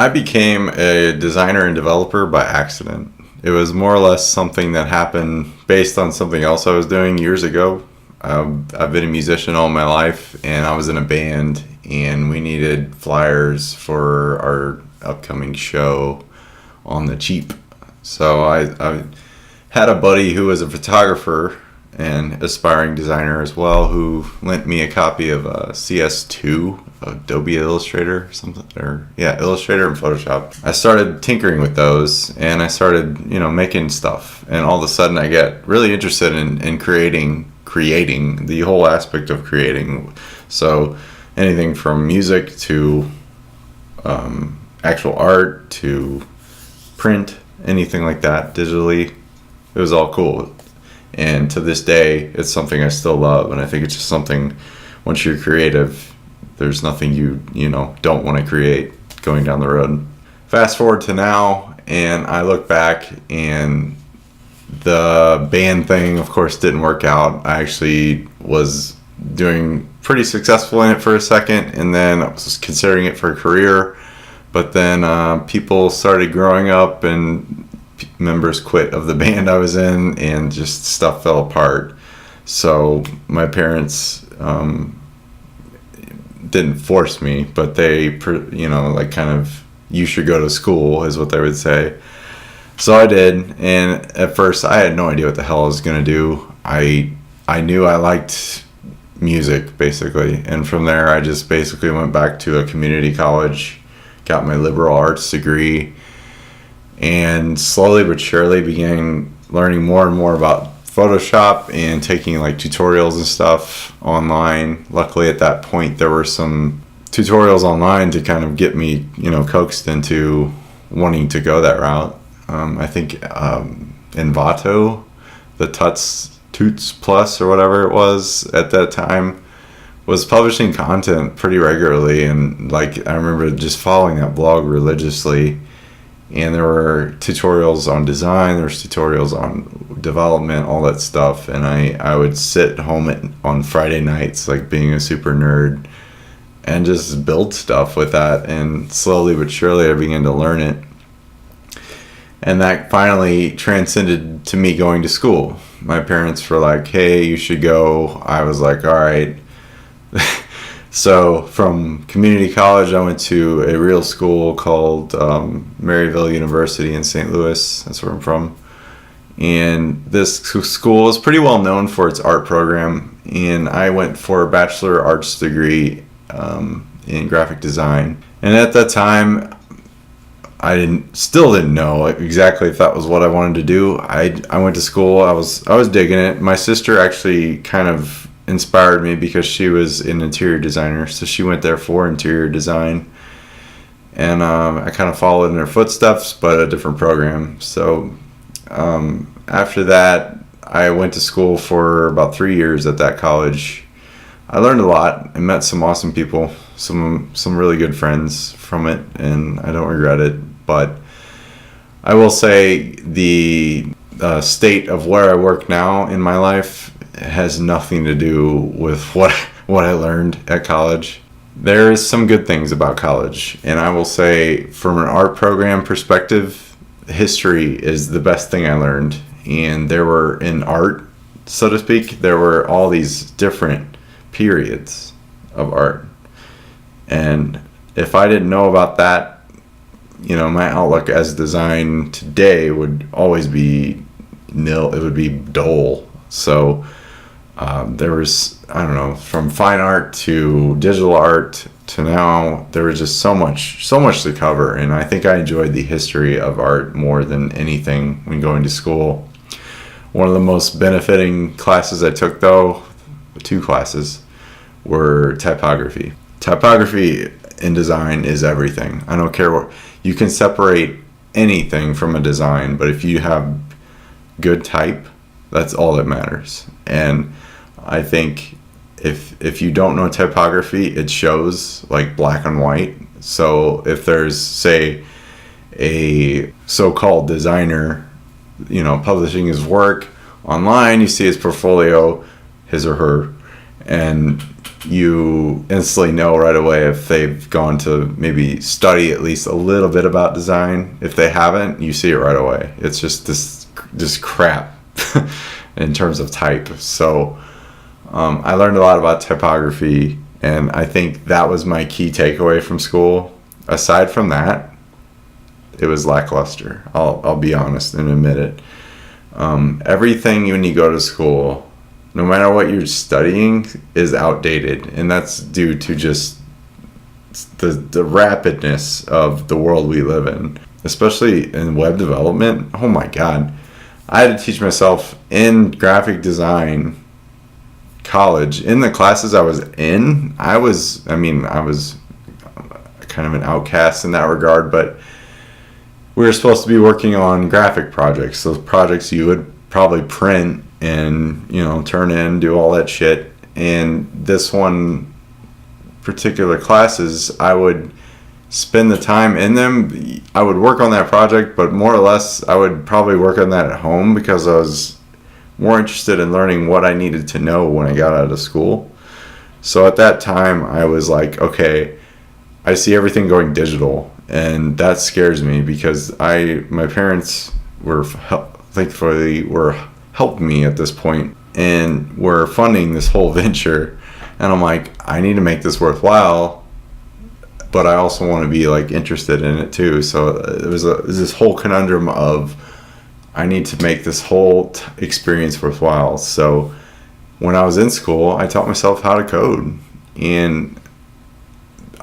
I became a designer and developer by accident. It was more or less something that happened based on something else I was doing years ago. I've been a musician all my life, and I was in a band, and we needed flyers for our upcoming show on the cheap. So I had a buddy who was a photographer and aspiring designer as well, who lent me a copy of CS2, Adobe Illustrator, something, or yeah, Illustrator and Photoshop. I started tinkering with those, and I started, making stuff. And all of a sudden, I get really interested in creating the whole aspect of creating. So anything from music to actual art to print, anything like that, digitally, it was all cool. And to this day, it's something I still love, and I think it's just something, once you're creative, there's nothing you don't want to create going down the road. Fast forward to now, and I look back, and the band thing, of course, didn't work out. I actually was doing pretty successful in it for a second, and then I was considering it for a career, but then people started growing up, and members quit of the band I was in, and just stuff fell apart. So my parents didn't force me, but they, you should go to school is what they would say. So I did, and at first I had no idea what the hell I was going to do. I knew I liked music, basically, and from there I just basically went back to a community college, got my liberal arts degree, and slowly but surely began learning more and more about Photoshop and taking tutorials and stuff online. Luckily at that point there were some tutorials online to kind of get me, coaxed into wanting to go that route. I think Envato, the Toots Plus or whatever it was at that time, was publishing content pretty regularly, and I remember just following that blog religiously. And there were tutorials on design, there was tutorials on development, all that stuff. And I would sit home on Friday nights, being a super nerd, and just build stuff with that. And slowly but surely I began to learn it. And that finally transcended to me going to school. My parents were like, hey, you should go. I was like, all right. So from community college, I went to a real school called Maryville University in St. Louis. That's where I'm from. And this school is pretty well known for its art program. And I went for a Bachelor Arts degree in graphic design. And at that time, I still didn't know exactly if that was what I wanted to do. I went to school. I was digging it. My sister actually kind of inspired me because she was an interior designer, so she went there for interior design, and I kind of followed in her footsteps, but a different program. So after that, I went to school for about 3 years at that college. I learned a lot and met some awesome people, some really good friends from it, and I don't regret it. But I will say the state of where I work now in my life has nothing to do with what I learned at college. There is some good things about college, and I will say from an art program perspective, history is the best thing I learned. And there were, in art, so to speak, there were all these different periods of art. And if I didn't know about that, my outlook as design today would always be nil. It would be dull. So there was, I don't know, from fine art to digital art to now, there was just so much to cover. And I think I enjoyed the history of art more than anything when going to school. One of the most benefiting classes I took, though, 2 classes, were typography. Typography in design is everything. I don't care what, you can separate anything from a design, but if you have good type, that's all that matters. And I think if you don't know typography, it shows black and white. So if there's, say, a so-called designer, publishing his work online, you see his portfolio, his or her, and you instantly know right away if they've gone to maybe study at least a little bit about design. If they haven't, you see it right away. It's just this crap in terms of type. So I learned a lot about typography, and I think that was my key takeaway from school. Aside from that, it was lackluster. I'll be honest and admit it. Everything when you go to school, no matter what you're studying, is outdated, and that's due to just the rapidness of the world we live in, especially in web development. Oh my God, I had to teach myself in graphic design college, in the classes I was in. I was kind of an outcast in that regard, but we were supposed to be working on graphic projects, those projects you would probably print and, turn in, do all that shit. And this one particular classes, I would spend the time in them. I would work on that project, but more or less I would probably work on that at home because I was more interested in learning what I needed to know when I got out of school. So at that time I was like, okay, I see everything going digital, and that scares me because my parents were thankfully helped me at this point and were funding this whole venture, and I'm like, I need to make this worthwhile, but I also want to be like interested in it too. So it was this whole conundrum of I need to make this whole experience worthwhile. So when I was in school, I taught myself how to code, and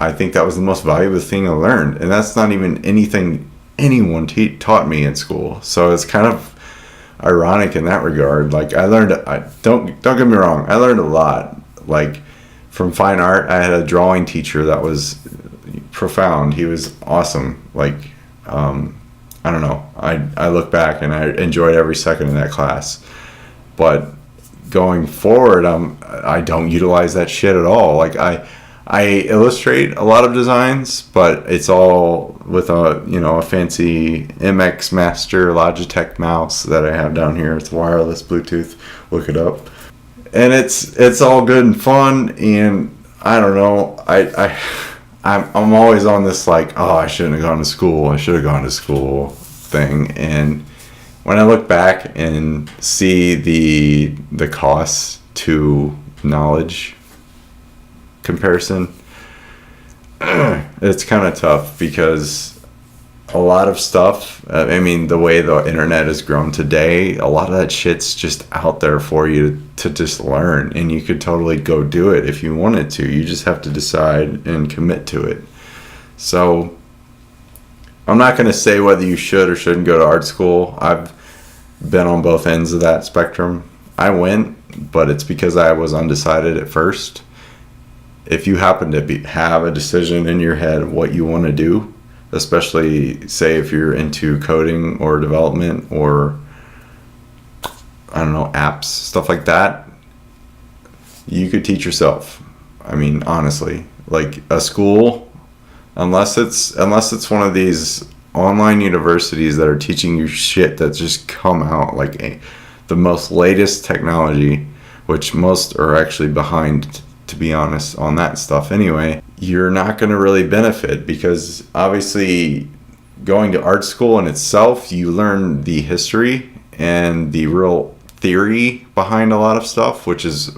I think that was the most valuable thing I learned, and that's not even anything anyone taught me in school. So it's kind of ironic in that regard. Like don't get me wrong, I learned a lot. Like from fine art, I had a drawing teacher that was profound. He was awesome. Like I don't know, I look back and I enjoyed every second of that class, but going forward, I don't utilize that shit at all. Like I illustrate a lot of designs, but it's all with a fancy MX Master Logitech mouse that I have down here. It's wireless Bluetooth. Look it up, and it's all good and fun. And I don't know. I'm always on this like, oh, I shouldn't have gone to school. I should have gone to school thing. And when I look back and see the costs to knowledge comparison, it's kind of tough because a lot of stuff, the way the internet has grown today, a lot of that shit's just out there for you to just learn, and you could totally go do it if you wanted to. You just have to decide and commit to it. So I'm not going to say whether you should or shouldn't go to art school. I've been on both ends of that spectrum. I went, but it's because I was undecided at first. If you happen to have a decision in your head what you want to do, especially say if you're into coding or development or I don't know, apps, stuff like that, you could teach yourself. Honestly, like a school, unless it's one of these online universities that are teaching you shit that just come out like the most latest technology, which most are actually behind, to be honest, on that stuff anyway, you're not going to really benefit, because obviously going to art school in itself, you learn the history and the real theory behind a lot of stuff, which is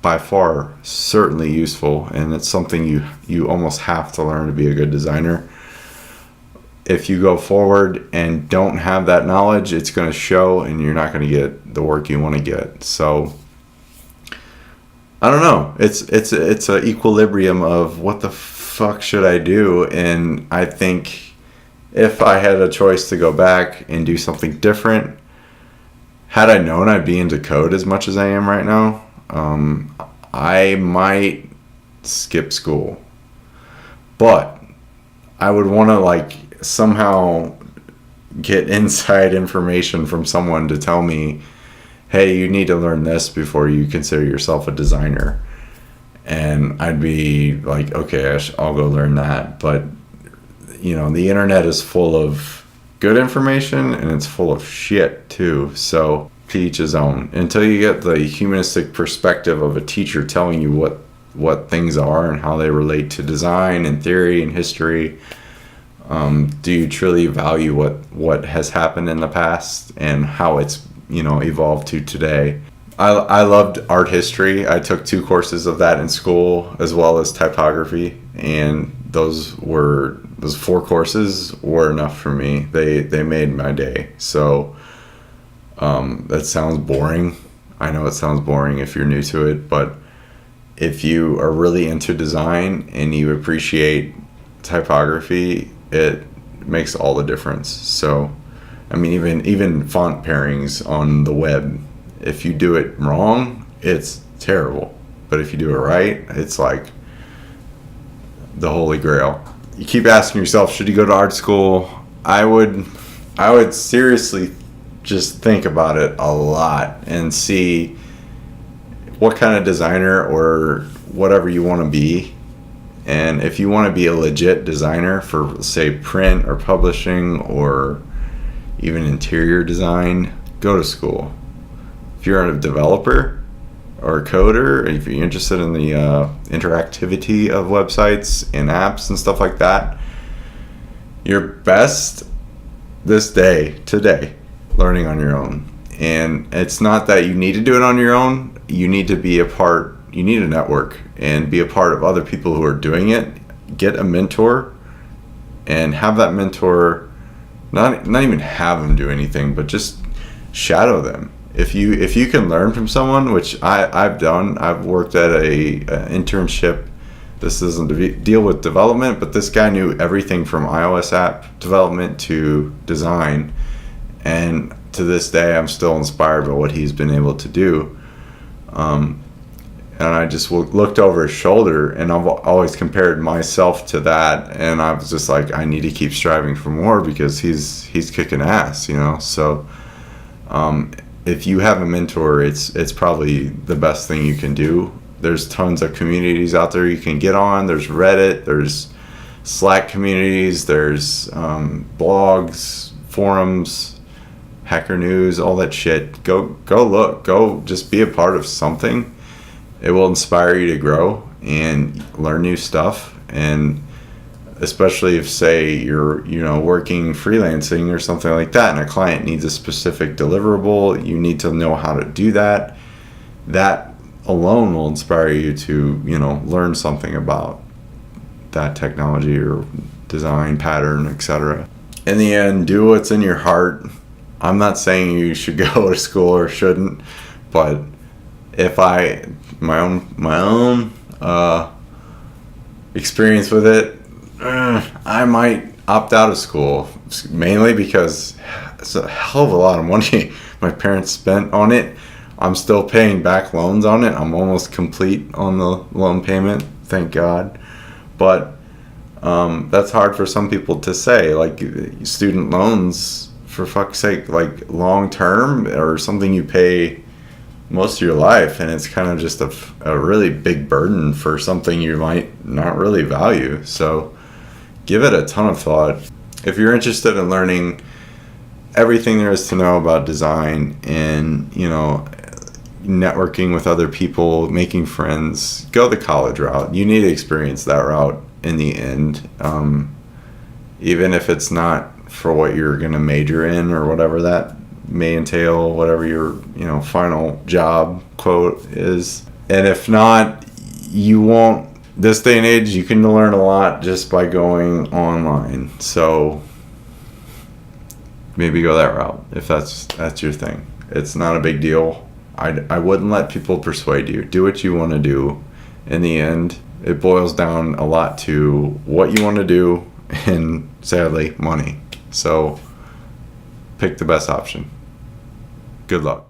by far certainly useful, and it's something you almost have to learn to be a good designer. If you go forward and don't have that knowledge, it's going to show, and you're not going to get the work you want to get. So I don't know. It's a equilibrium of what the fuck should I do, and I think if I had a choice to go back and do something different, had I known I'd be into code as much as I am right now, I might skip school. But I would want to somehow get inside information from someone to tell me, hey, you need to learn this before you consider yourself a designer. And I'd be like, okay, I'll go learn that. But, the internet is full of good information, and it's full of shit too. So to each his own. Until you get the humanistic perspective of a teacher telling you what things are and how they relate to design and theory and history. Do you truly value what has happened in the past and how it's, evolved to today? I loved art history. I took 2 courses of that in school, as well as typography, and those 4 courses were enough for me. They made my day. So that sounds boring. I know it sounds boring if you're new to it, but if you are really into design and you appreciate typography, it makes all the difference. So, I mean, even font pairings on the web, if you do it wrong, it's terrible. But if you do it right, it's like the holy grail. You keep asking yourself, should you go to art school? I would seriously just think about it a lot and see what kind of designer or whatever you want to be. And if you want to be a legit designer for, say, print or publishing or even interior design, go to school. If you're a developer or a coder, if you're interested in the interactivity of websites and apps and stuff like that, you're best today, learning on your own. And it's not that you need to do it on your own. You need to be you need a network and be a part of other people who are doing it. Get a mentor and have that mentor not even have them do anything, but just shadow them. If you can learn from someone, which I've done, I've worked at a internship. This doesn't deal with development, but this guy knew everything from iOS app development to design. And to this day, I'm still inspired by what he's been able to do. And I just looked over his shoulder, and I've always compared myself to that. And I was just like, I need to keep striving for more because he's kicking ass, So if you have a mentor, it's probably the best thing you can do. There's tons of communities out there you can get on. There's Reddit, there's Slack communities, there's blogs, forums, Hacker News, all that shit. Go look. Go just be a part of something. It will inspire you to grow and learn new stuff. And especially if, say, you're working freelancing or something like that, and a client needs a specific deliverable, you need to know how to do that. That alone will inspire you to learn something about that technology or design pattern, etc. In the end, do what's in your heart. I'm not saying you should go to school or shouldn't, but if my own experience with it, I might opt out of school, mainly because it's a hell of a lot of money my parents spent on it. I'm still paying back loans on it. I'm almost complete on the loan payment, thank God. But that's hard for some people to say. Like, student loans, for fuck's sake, like long term or something you pay most of your life, and it's kind of just a really big burden for something you might not really value. So give it a ton of thought. If you're interested in learning everything there is to know about design and networking with other people, making friends, go the college route. You need to experience that route in the end, even if it's not for what you're going to major in or whatever that may entail, whatever your final job quote is. And if not, you won't. This day and age, you can learn a lot just by going online. So maybe go that route if that's your thing. It's not a big deal. I wouldn't let people persuade you. Do what you want to do. In the end, it boils down a lot to what you want to do and, sadly, money. So pick the best option. Good luck.